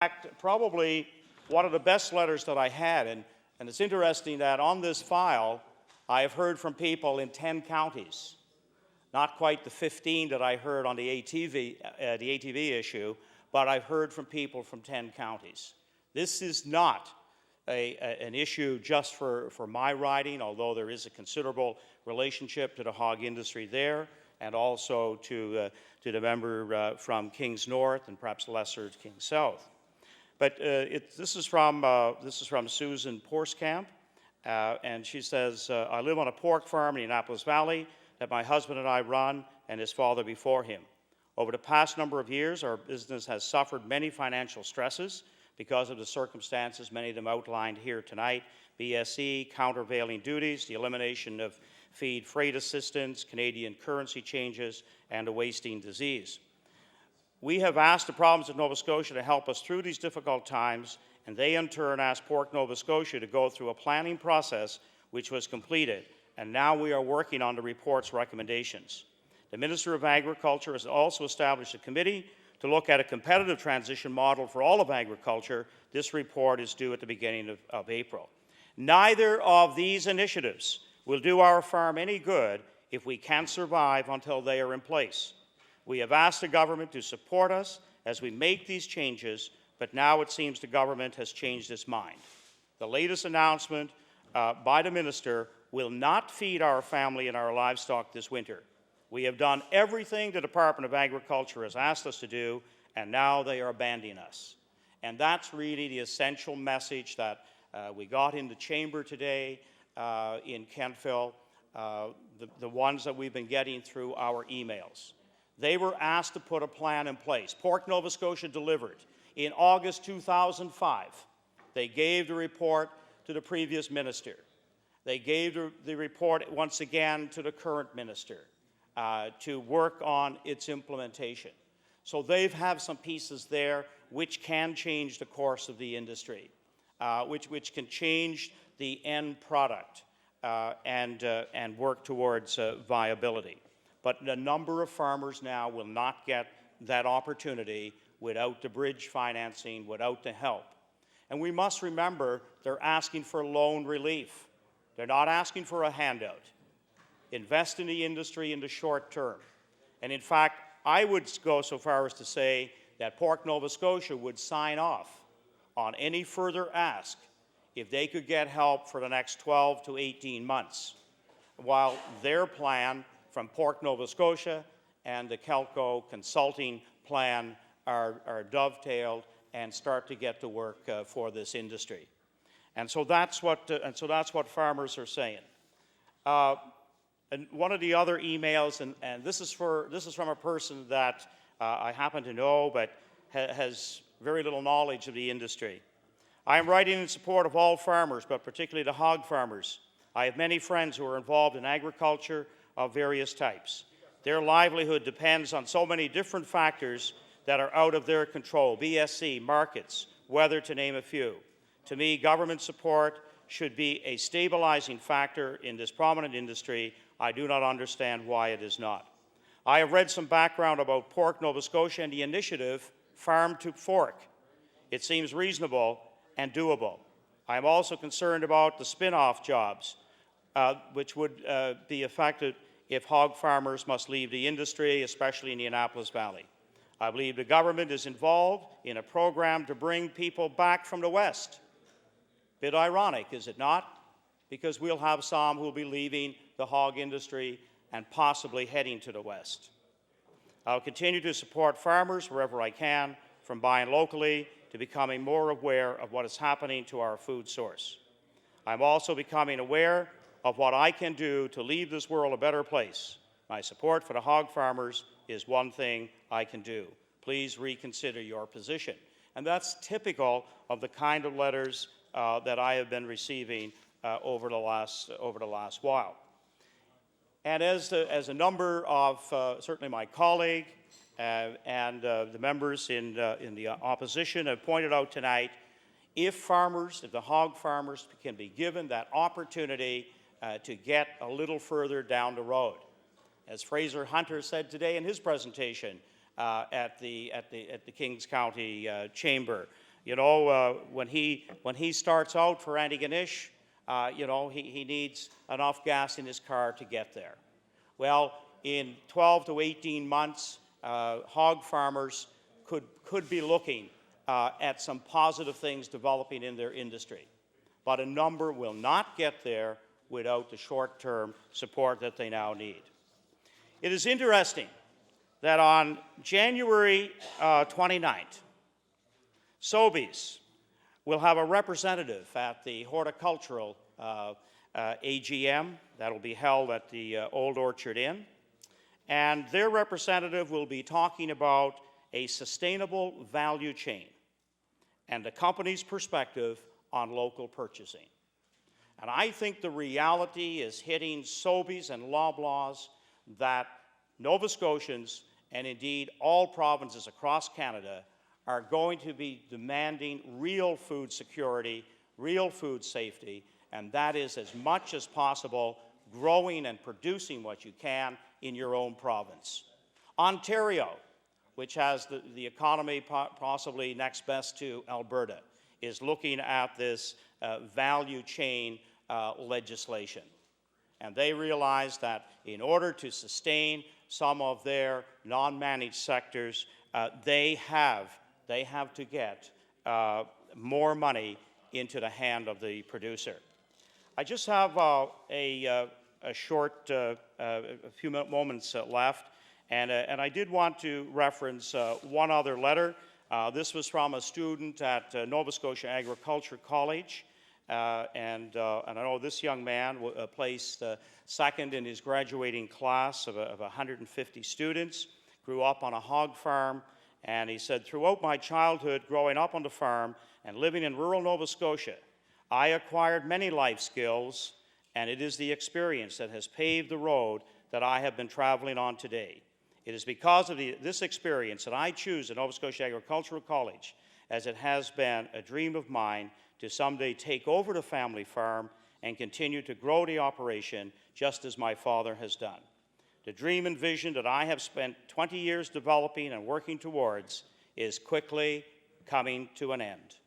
fact, probably one of the best letters that I had, and it's interesting that on this file, I have heard from people in 10 counties, not quite the 15 that I heard on the ATV issue, but I've heard from people from 10 counties. This is not an issue just for my riding, although there is a considerable relationship to the hog industry there, and also to the member from Kings North and perhaps lesser to Kings South. But this is from Susan Porskamp, and she says, I live on a pork farm in the Annapolis Valley that my husband and I run, and his father before him. Over the past number of years, our business has suffered many financial stresses because of the circumstances, many of them outlined here tonight: BSE, countervailing duties, the elimination of feed freight assistance, Canadian currency changes, and a wasting disease. We have asked the province of Nova Scotia to help us through these difficult times, and they in turn asked Pork Nova Scotia to go through a planning process which was completed, and now we are working on the report's recommendations. The Minister of Agriculture has also established a committee to look at a competitive transition model for all of agriculture. This report is due at the beginning of April. Neither of these initiatives will do our farm any good if we can't survive until they are in place. We have asked the government to support us as we make these changes, but now it seems the government has changed its mind. The latest announcement by the minister will not feed our family and our livestock this winter. We have done everything the Department of Agriculture has asked us to do, and now they are abandoning us. And that's really the essential message that we got in the chamber today in Kentville, the ones that we've been getting through our emails. They were asked to put a plan in place. Pork Nova Scotia delivered. In August 2005, they gave the report to the previous minister. They gave the report once again to the current minister to work on its implementation. So they have some pieces there which can change the course of the industry, which can change the end product and work towards viability. But a number of farmers now will not get that opportunity without the bridge financing, without the help. And we must remember they're asking for loan relief. They're not asking for a handout. Invest in the industry in the short term. And in fact, I would go so far as to say that Pork Nova Scotia would sign off on any further ask if they could get help for the next 12 to 18 months, while their plan from Pork Nova Scotia and the Kelco consulting plan are dovetailed and start to get to work for this industry. And so that's what farmers are saying. And one of the other emails, and this is from a person that I happen to know, but has very little knowledge of the industry. I am writing in support of all farmers, but particularly the hog farmers. I have many friends who are involved in agriculture of various types. Their livelihood depends on so many different factors that are out of their control: BSC, markets, weather, to name a few. To me, government support should be a stabilizing factor in this prominent industry. I do not understand why it is not. I have read some background about Pork Nova Scotia and the initiative Farm to Fork. It seems reasonable and doable. I am also concerned about the spin-off jobs, which would be affected if hog farmers must leave the industry, especially in the Annapolis Valley. I believe the government is involved in a program to bring people back from the West. Bit ironic, is it not? Because we'll have some who will be leaving the hog industry and possibly heading to the West. I'll continue to support farmers wherever I can, from buying locally to becoming more aware of what is happening to our food source. I'm also becoming aware of what I can do to leave this world a better place. My support for the hog farmers is one thing I can do. Please reconsider your position. And that's typical of the kind of letters that I have been receiving over the last while. And as a number of, certainly my colleague and the members in the opposition have pointed out tonight, if the hog farmers can be given that opportunity to get a little further down the road. As Fraser Hunter said today in his presentation at the Kings County Chamber, You know, when he starts out for Antigonish, you know, he needs enough gas in his car to get there. Well, in 12 to 18 months, hog farmers could be looking at some positive things developing in their industry. But a number will not get there without the short-term support that they now need. It is interesting that on January 29th, Sobeys will have a representative at the horticultural AGM that will be held at the Old Orchard Inn, and their representative will be talking about a sustainable value chain and the company's perspective on local purchasing. And I think the reality is hitting Sobeys and Loblaws that Nova Scotians, and indeed all provinces across Canada, are going to be demanding real food security, real food safety, and that is as much as possible growing and producing what you can in your own province. Ontario, which has the economy possibly next best to Alberta, is looking at this value chain legislation. And they realize that in order to sustain some of their non-managed sectors, they have to get more money into the hand of the producer. I just have a few moments left, and I did want to reference one other letter. This was from a student at Nova Scotia Agriculture College, and I know this young man placed second in his graduating class of 150 students, grew up on a hog farm, and he said, throughout my childhood growing up on the farm and living in rural Nova Scotia, I acquired many life skills, and it is the experience that has paved the road that I have been traveling on today. It is because of this experience that I choose the Nova Scotia Agricultural College, as it has been a dream of mine to someday take over the family farm and continue to grow the operation just as my father has done. The dream and vision that I have spent 20 years developing and working towards is quickly coming to an end.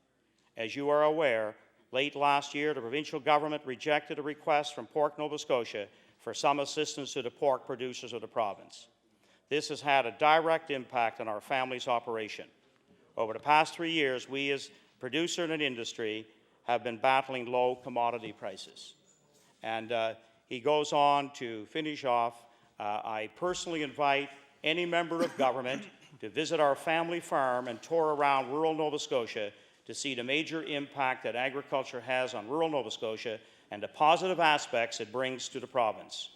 As you are aware, late last year, the provincial government rejected a request from Pork Nova Scotia for some assistance to the pork producers of the province. This has had a direct impact on our family's operation. Over the past 3 years, we as producer and industry have been battling low commodity prices. And he goes on to finish off, I personally invite any member of government to visit our family farm and tour around rural Nova Scotia to see the major impact that agriculture has on rural Nova Scotia and the positive aspects it brings to the province.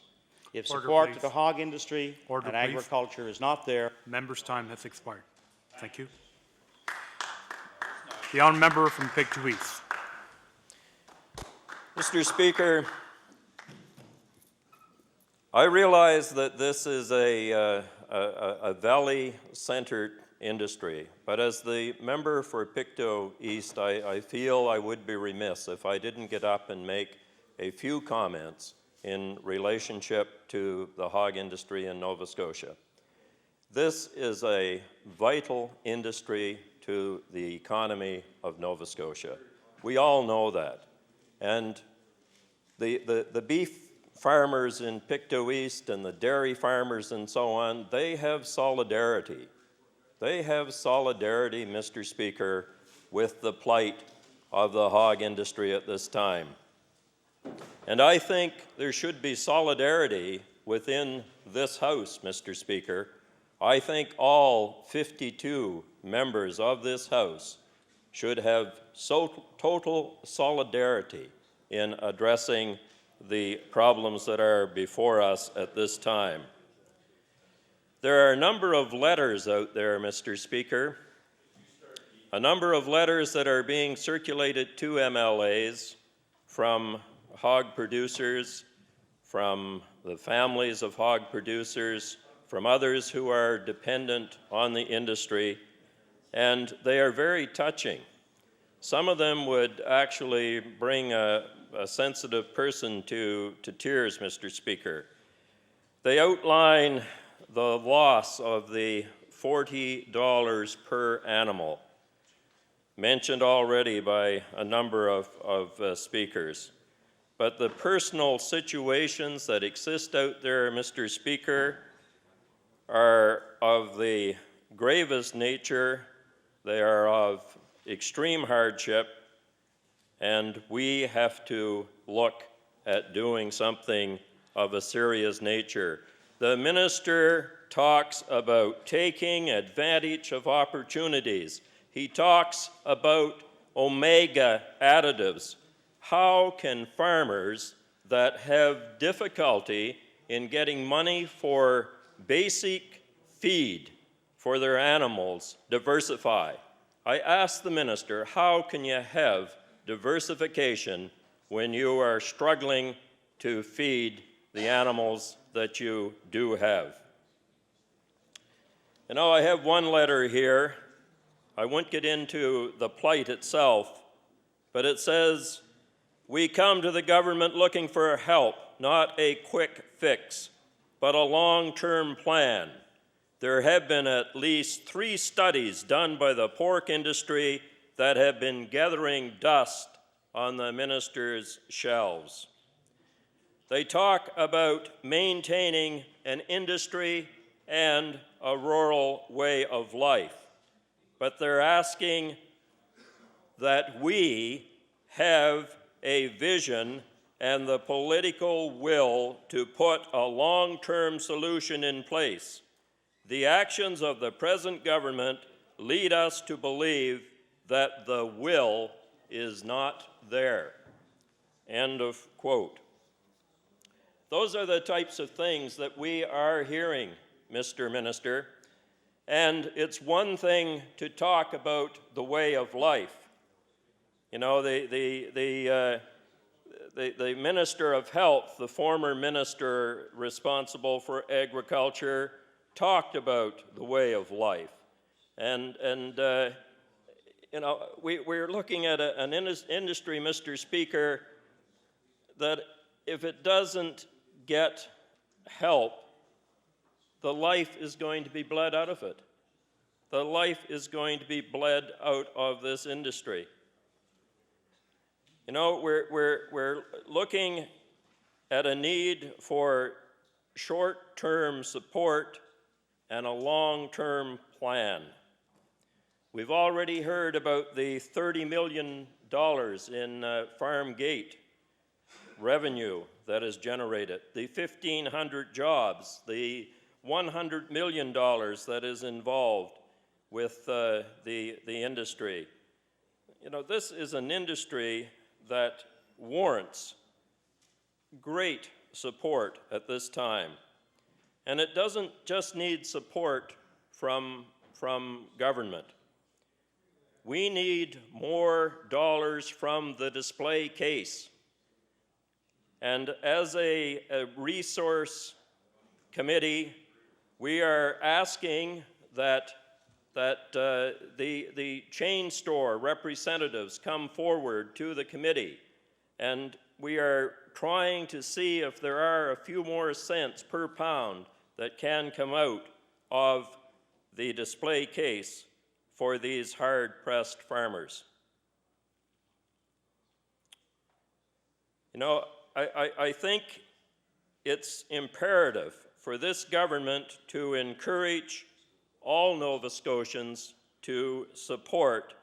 If support to the hog industry and agriculture is not there... Member's time has expired. Thank you. The honourable member from Pictou East. Mr. Speaker, I realize that this is a valley-centred industry, but as the member for Pictou East, I feel I would be remiss if I didn't get up and make a few comments in relationship to the hog industry in Nova Scotia. This is a vital industry to the economy of Nova Scotia. We all know that. And the beef farmers in Pictou East and the dairy farmers and so on, they have solidarity. They have solidarity, Mr. Speaker, with the plight of the hog industry at this time. And I think there should be solidarity within this House, Mr. Speaker. I think all 52 members of this House should have total solidarity in addressing the problems that are before us at this time. There are a number of letters out there, Mr. Speaker, a number of letters that are being circulated to MLAs from hog producers, from the families of hog producers, from others who are dependent on the industry, and they are very touching. Some of them would actually bring a sensitive person to tears, Mr. Speaker. They outline the loss of the $40 per animal, mentioned already by a number of speakers. But the personal situations that exist out there, Mr. Speaker, are of the gravest nature. They are of extreme hardship, and we have to look at doing something of a serious nature. The minister talks about taking advantage of opportunities. He talks about omega additives. How can farmers that have difficulty in getting money for basic feed for their animals diversify? I asked the minister, how can you have diversification when you are struggling to feed the animals that you do have? You know, I have one letter here. I won't get into the plight itself, but it says, "We come to the government looking for help, not a quick fix, but a long-term plan. There have been at least 3 studies done by the pork industry that have been gathering dust on the minister's shelves." They talk about maintaining an industry and a rural way of life, but they're asking that we have a vision and the political will to put a long-term solution in place. The actions of the present government lead us to believe that the will is not there. End of quote. Those are the types of things that we are hearing, Mr. Minister, and it's one thing to talk about the way of life. You know, the Minister of Health, the former minister responsible for agriculture, talked about the way of life. And you know, we're looking at an industry, Mr. Speaker, that if it doesn't get help, the life is going to be bled out of it. The life is going to be bled out of this industry. You know, we're looking at a need for short-term support and a long-term plan. We've already heard about the $30 million in farm gate revenue that is generated, the 1,500 jobs, the $100 million that is involved with the industry. You know, this is an industry that warrants great support at this time. And it doesn't just need support from government. We need more dollars from the display case. And as a resource committee, we are asking that the chain store representatives come forward to the committee, and we are trying to see if there are a few more cents per pound that can come out of the display case for these hard-pressed farmers. You know, I think it's imperative for this government to encourage all Nova Scotians to support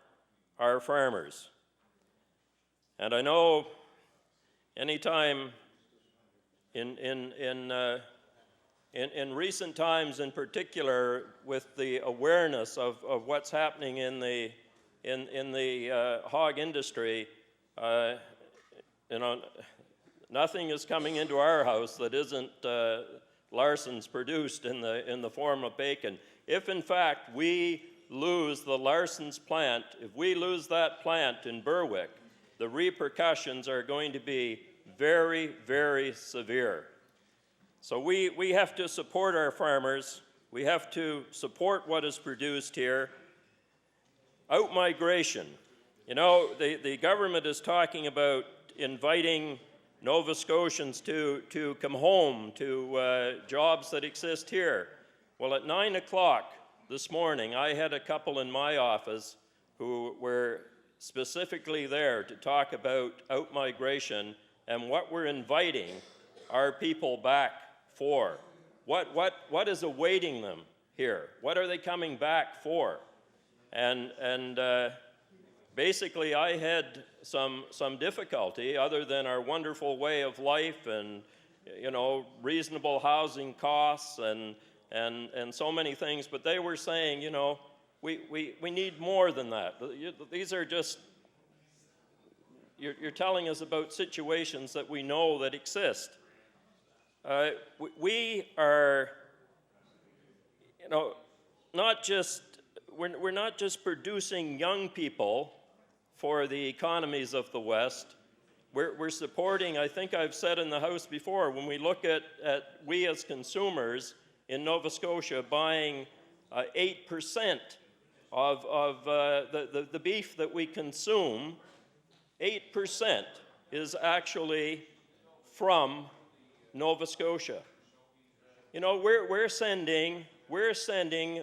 our farmers. And I know anytime in recent times, in particular, with the awareness of what's happening in the hog industry, you know, nothing is coming into our house that isn't Larson's produced in the form of bacon. If in fact we lose the Larson's plant, if we lose that plant in Berwick, the repercussions are going to be very, very severe. So we have to support our farmers. We have to support what is produced here. Out-migration. You know, the government is talking about inviting Nova Scotians to come home to jobs that exist here. Well, at 9 o'clock this morning, I had a couple in my office who were specifically there to talk about outmigration and what we're inviting our people back for. What is awaiting them here? What are they coming back for? And basically, I had some difficulty, other than our wonderful way of life and, you know, reasonable housing costs and so many things. But they were saying, you know, we need more than that. These are just, you're telling us about situations that we know that exist. We are, you know, we're not just producing young people for the economies of the West. We're supporting, I think I've said in the House before, when we look at we as consumers in Nova Scotia buying 8% of the beef that we consume, 8% is actually from Nova Scotia. You know, we're sending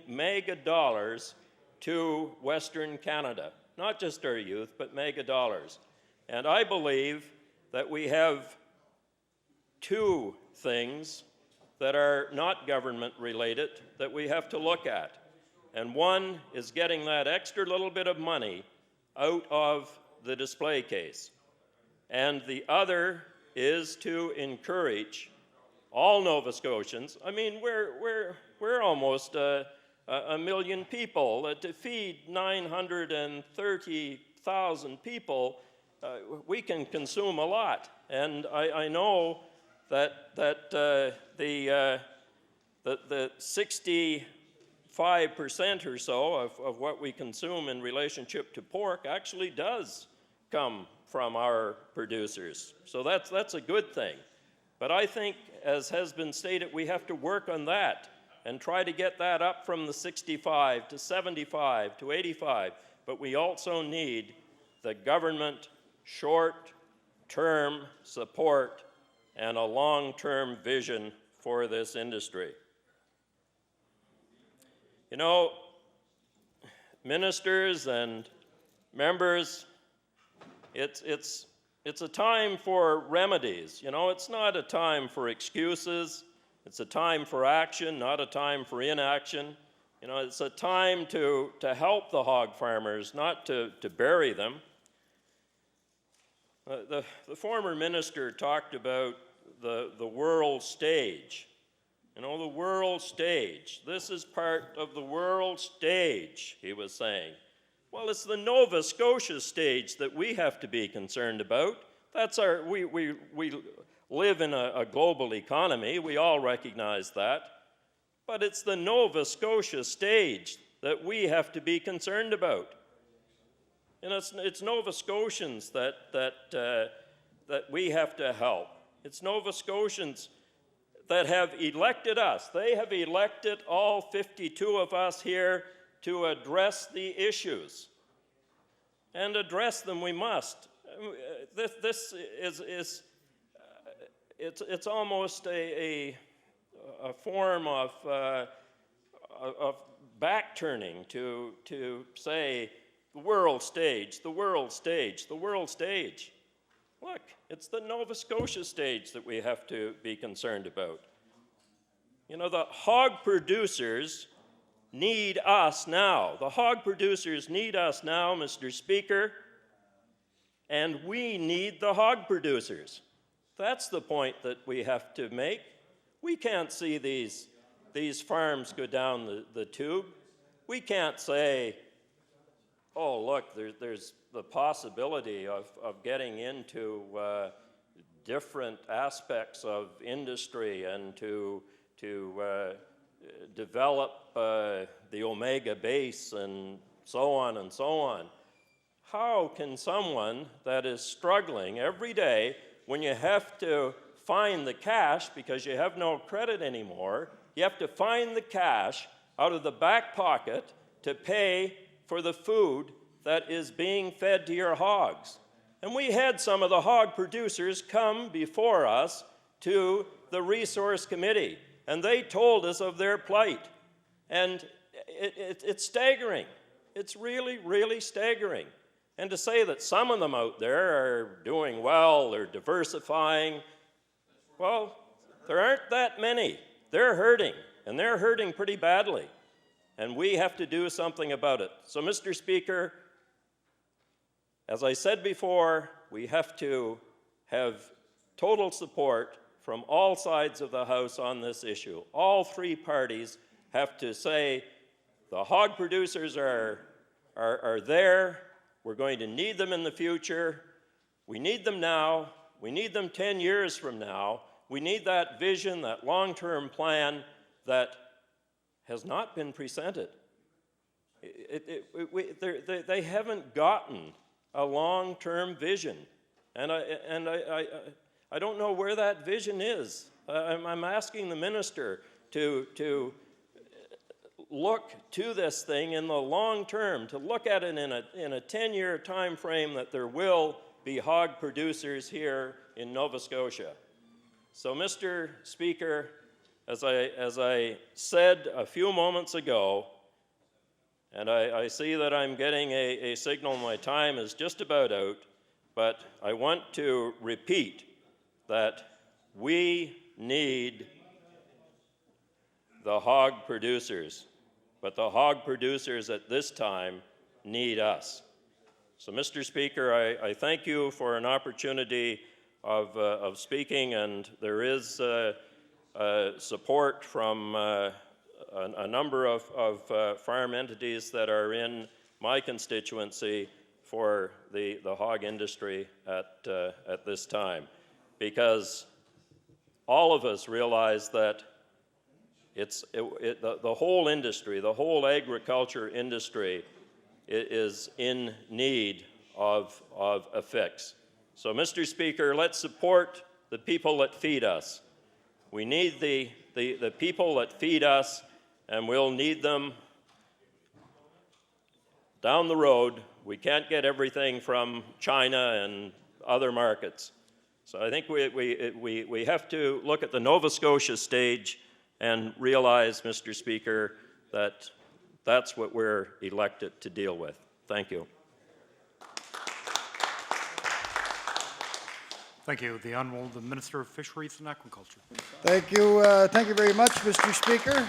mega dollars to Western Canada, not just our youth, but mega dollars. And I believe that we have two things that are not government related that we have to look at. And one is getting that extra little bit of money out of the display case. And the other is to encourage all Nova Scotians. I mean, we're almost a million people. To feed 930,000 people, we can consume a lot. And I know that the 65% or so of what we consume in relationship to pork actually does come from our producers. So that's a good thing. But I think, as has been stated, we have to work on that and try to get that up from the 65 to 75 to 85. But we also need the government short-term support and a long-term vision for this industry. You know, ministers and members, it's a time for remedies. You know, it's not a time for excuses. It's a time for action, not a time for inaction. You know, it's a time to help the hog farmers, not to bury them. The former minister talked about the world stage. You know, the world stage. This is part of the world stage, he was saying. Well, it's the Nova Scotia stage that we have to be concerned about. That's we live in a global economy. We all recognize that. But it's the Nova Scotia stage that we have to be concerned about. And it's Nova Scotians that we have to help. It's Nova Scotians that have elected us. They have elected all 52 of us here to address the issues. And address them we must. This is it's almost a form of back-turning to say the world stage, the world stage, the world stage. Look, it's the Nova Scotia stage that we have to be concerned about. You know, the hog producers need us now. The hog producers need us now, Mr. Speaker, and we need the hog producers. That's the point that we have to make. We can't see these farms go down the tube. We can't say, oh, look, there's the possibility of getting into different aspects of industry and to develop the omega base and so on and so on. How can someone that is struggling every day, when you have to find the cash because you have no credit anymore, you have to find the cash out of the back pocket to pay for the food that is being fed to your hogs? And we had some of the hog producers come before us to the Resource Committee, and they told us of their plight. And it's staggering. It's really, really staggering. And to say that some of them out there are doing well, they're diversifying, well, there aren't that many. They're hurting, and they're hurting pretty badly. And we have to do something about it. So, Mr. Speaker, as I said before, we have to have total support from all sides of the House on this issue. All three parties have to say the hog producers are there. We're going to need them in the future. We need them now. We need them 10 years from now. We need that vision, that long-term plan that has not been presented. They haven't gotten a long-term vision. And I don't know where that vision is. I'm asking the minister to look to this thing in the long term, to look at it in a 10-year time frame that there will be hog producers here in Nova Scotia. So, Mr. Speaker, as I said a few moments ago, and I see that I'm getting a signal my time is just about out, but I want to repeat that we need the hog producers, but the hog producers at this time need us. So, Mr. Speaker, I thank you for an opportunity of speaking, and there is support from a number of farm entities that are in my constituency for the hog industry at this time, because all of us realize that the whole industry, the whole agriculture industry is in need of a fix. So, Mr. Speaker, let's support the people that feed us. We need the people that feed us, and we'll need them down the road. We can't get everything from China and other markets. So I think we have to look at the Nova Scotia stage and realize, Mr. Speaker, that that's what we're elected to deal with. Thank you. Thank you. The Honourable the Minister of Fisheries and Aquaculture. Thank you very much, Mr. Speaker.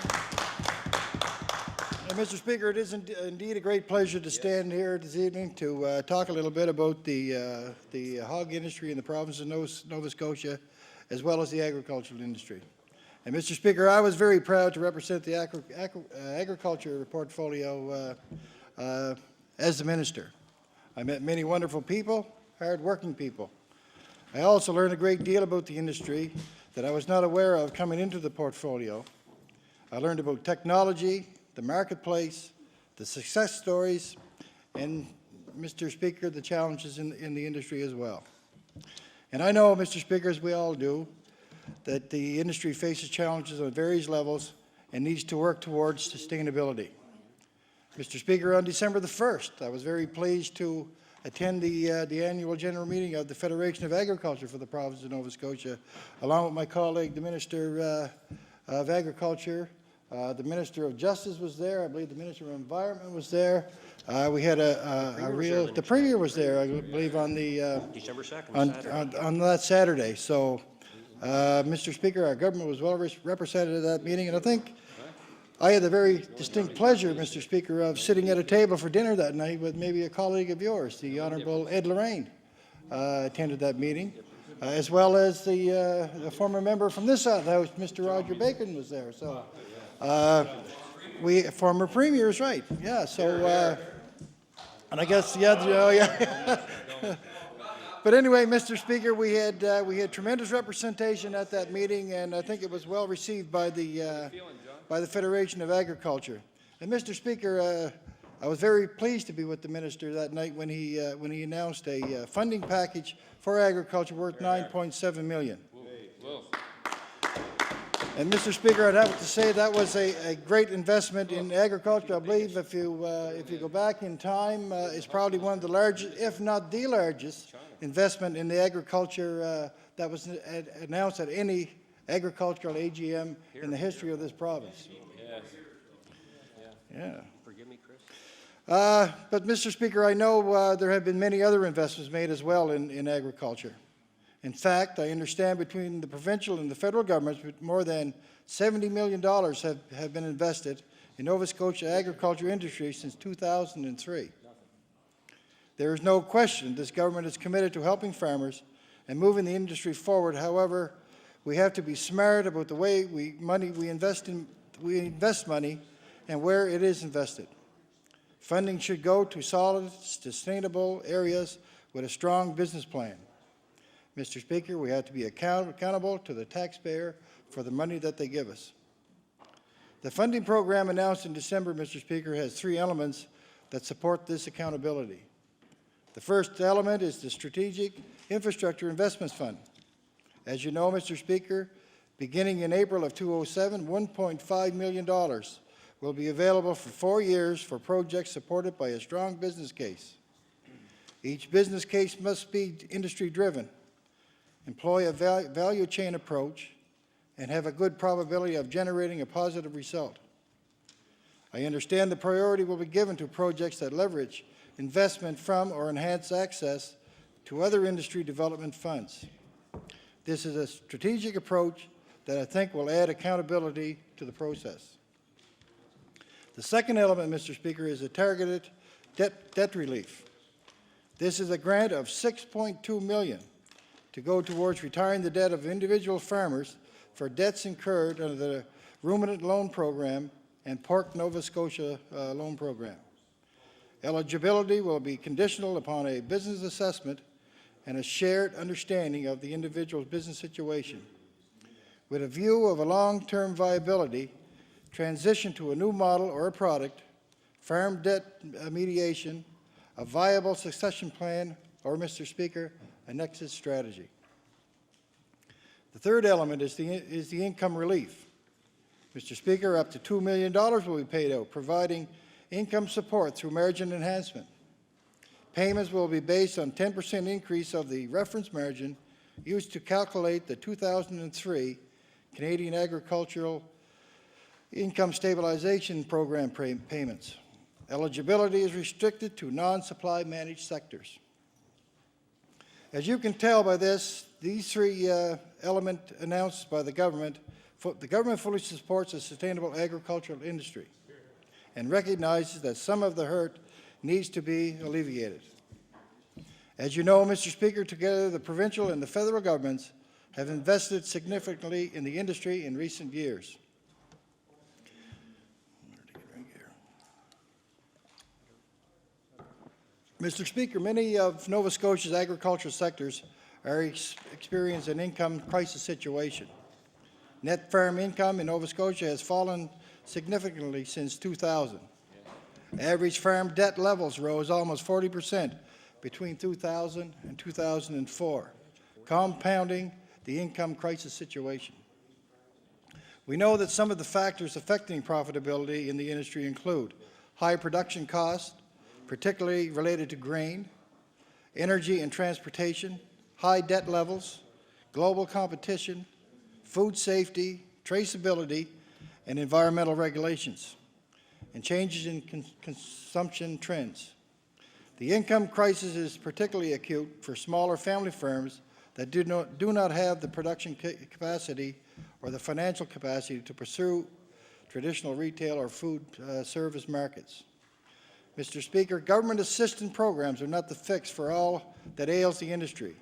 Mr. Speaker, it is indeed a great pleasure to stand here this evening to talk a little bit about the hog industry in the province of Nova Scotia, as well as the agricultural industry. And Mr. Speaker, I was very proud to represent the agriculture portfolio as the minister. I met many wonderful people, hard-working people. I also learned a great deal about the industry that I was not aware of coming into the portfolio. I learned about technology, the marketplace, the success stories, and, Mr. Speaker, the challenges in the industry as well. And I know, Mr. Speaker, as we all do, that the industry faces challenges on various levels and needs to work towards sustainability. Mr. Speaker, on December the 1st, I was very pleased to attend the annual general meeting of the Federation of Agriculture for the province of Nova Scotia, along with my colleague, the Minister of Agriculture. The Minister of Justice was there. I believe the Minister of Environment was there. We had the Premier was there, I believe, on the December 2nd, on that Saturday. So, Mr. Speaker, our government was well represented at that meeting, and I think I had the very distinct pleasure, Mr. Speaker, of sitting at a table for dinner that night with maybe a colleague of yours, the Honourable Ed Lorraine, attended that meeting, as well as the former member from this side of the House, Mr. Roger Bacon, was there. So, former Premier is right, yeah. So, and I guess yeah. But anyway, Mr. Speaker, we had tremendous representation at that meeting, and I think it was well received by the Federation of Agriculture. And Mr. Speaker, I was very pleased to be with the minister that night when he announced a funding package for agriculture worth $9.7 million. And Mr. Speaker, I'd have to say that was a great investment in agriculture. I believe if you go back in time, it's probably one of the largest, if not the largest, investment in the agriculture that was announced at any agricultural AGM in the history of this province. Yeah. Forgive me, Chris. But, Mr. Speaker, I know there have been many other investments made as well in agriculture. In fact, I understand between the provincial and the federal governments, more than $70 million have been invested in Nova Scotia agriculture industry since 2003. There is no question this government is committed to helping farmers and moving the industry forward. However, we have to be smart about the way we invest money and where it is invested. Funding should go to solid, sustainable areas with a strong business plan. Mr. Speaker, we have to be accountable to the taxpayer for the money that they give us. The funding program announced in December, Mr. Speaker, has 3 elements that support this accountability. The first element is the Strategic Infrastructure Investments Fund. As you know, Mr. Speaker, beginning in April of 2007, $1.5 million will be available for 4 years for projects supported by a strong business case. Each business case must be industry-driven, employ a value chain approach, and have a good probability of generating a positive result. I understand the priority will be given to projects that leverage investment from or enhance access to other industry development funds. This is a strategic approach that I think will add accountability to the process. The second element, Mr. Speaker, is a targeted debt relief. This is a grant of $6.2 million to go towards retiring the debt of individual farmers for debts incurred under the Ruminant Loan Program and Pork Nova Scotia Loan Program. Eligibility will be conditional upon a business assessment and a shared understanding of the individual's business situation. With a view of a long-term viability, transition to a new model or a product, farm debt mediation, a viable succession plan, or, Mr. Speaker, an exit strategy. The third element is the income relief. Mr. Speaker, up to $2 million will be paid out, providing income support through margin enhancement. Payments will be based on 10% increase of the reference margin used to calculate the 2003 Canadian Agricultural Income Stabilization Program payments. Eligibility is restricted to non-supply managed sectors. As you can tell by these 3 elements announced by the government fully supports a sustainable agricultural industry and recognizes that some of the hurt needs to be alleviated. As you know, Mr. Speaker, together the provincial and the federal governments have invested significantly in the industry in recent years. Mr. Speaker, many of Nova Scotia's agricultural sectors are experiencing an income crisis situation. Net farm income in Nova Scotia has fallen significantly since 2000. Average farm debt levels rose almost 40% between 2000 and 2004, compounding the income crisis situation. We know that some of the factors affecting profitability in the industry include high production costs, particularly related to grain, energy and transportation, high debt levels, global competition, food safety, traceability, and environmental regulations, and changes in consumption trends. The income crisis is particularly acute for smaller family farms that do not have the production capacity or the financial capacity to pursue traditional retail or food service markets. Mr. Speaker, government assistance programs are not the fix for all that ails the industry.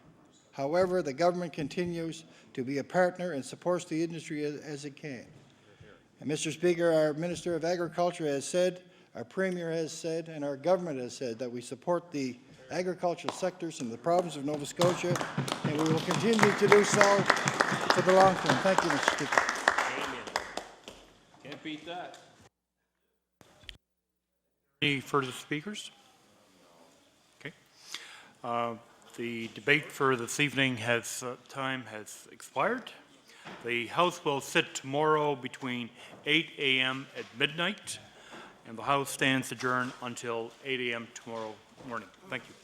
However, the government continues to be a partner and supports the industry as it can. And Mr. Speaker, our Minister of Agriculture has said, our Premier has said, and our government has said that we support the agricultural sectors in the province of Nova Scotia, and we will continue to do so for the long term. Thank you, Mr. Speaker. Can't beat that. Any further speakers? Okay. The debate for this evening time has expired. The House will sit tomorrow between 8 a.m. at midnight, and the House stands adjourned until 8 a.m. tomorrow morning. Thank you.